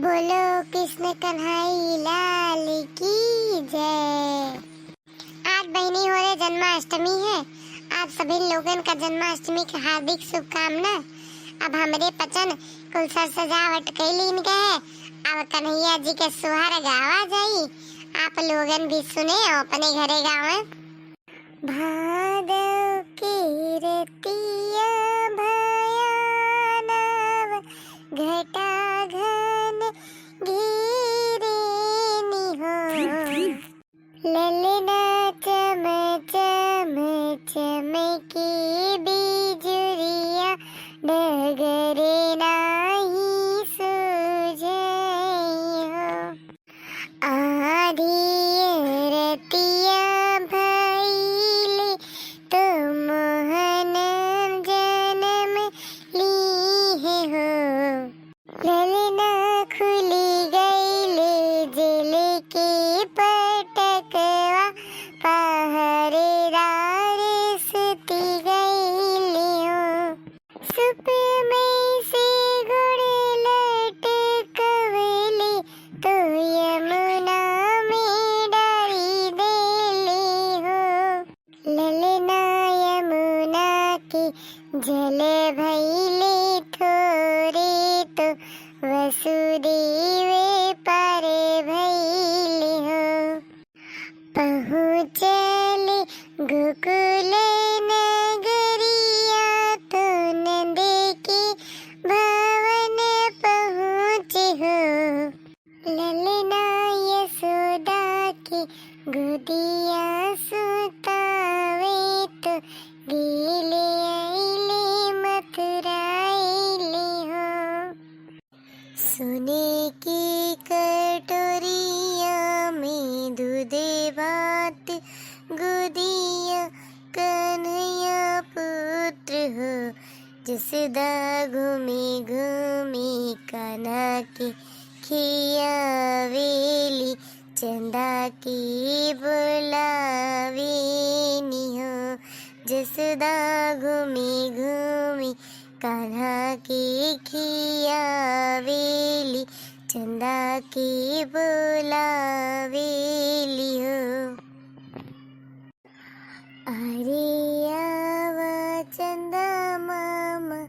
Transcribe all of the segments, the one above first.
बोलो कृष्ण कन्हैया लाल की जय। आज बहनी हो रहे जन्माष्टमी है। आप सभी लोगन का जन्माष्टमी की हार्दिक शुभकामना। अब हमारे पचन कुल सर सजावट कैलीन के है। अब कन्हैया जी के सुहार गावा जाई। आप लोगन भी सुने और अपने घरे गावे। भादव की रतिया भयानव घटा घन घेरे निहो ललना चम चम चमके बिजुरिया डगरे नाही सूझे हो आधी रतिया भइले तो मोहन जन्म लीहे हो ललना खुली गईले जेल के पटकवा पहरेदार सुती गईले हो सुप में से गुड़ लटकवले तो यमुना में डाली देले हो ललना यमुना के जल भइले थोरे तो वसुदेव पार भइले हो पहुँचले गोकुल नगरिया तो नंद के भवन पहुँचे हो ललना यशोदा के गोदिया सुतावे तो गेले आइले मथुरा आइले हो सोने की कटोरिया में दूध भात गोदिया कन्हैया पुत्र हो जसदा घूमे घूमे कान्हा के खियावेली चंदा की बुलावे निहो जसदा घूमे घूमे कान्हा के खियावेली चंदा की बुलावेली हो अरे आवा चंदा मामा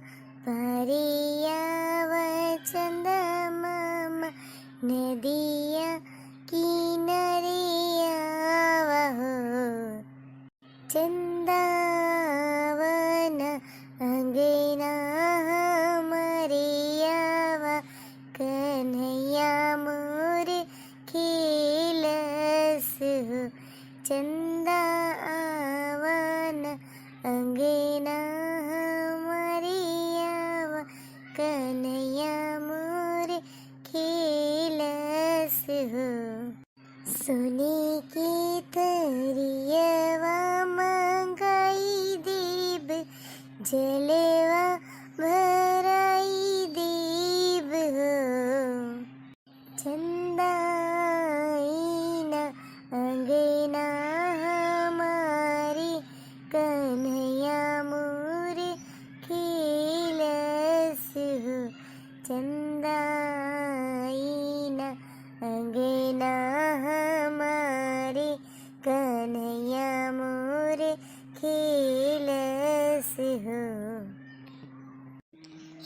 अरे आवा चंदा मामा नदिया किनारे आवा हो चंदावन अंगना हमारे आवा कन्हैया मोर खेलस हो चंदा आवन अंगना हमारे आवा कन्हैया मोर खेलस हो सोने की तरियवा मंगाई देव जलवा भराई देव हो चंदाईना अंगना हमारे कन्हैया मोर खेलस हो चंदाईना अंगना हमारे कन्हैया मोर खेलस हो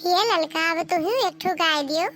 ये ललका अब तुम एक ठो गाय दियो।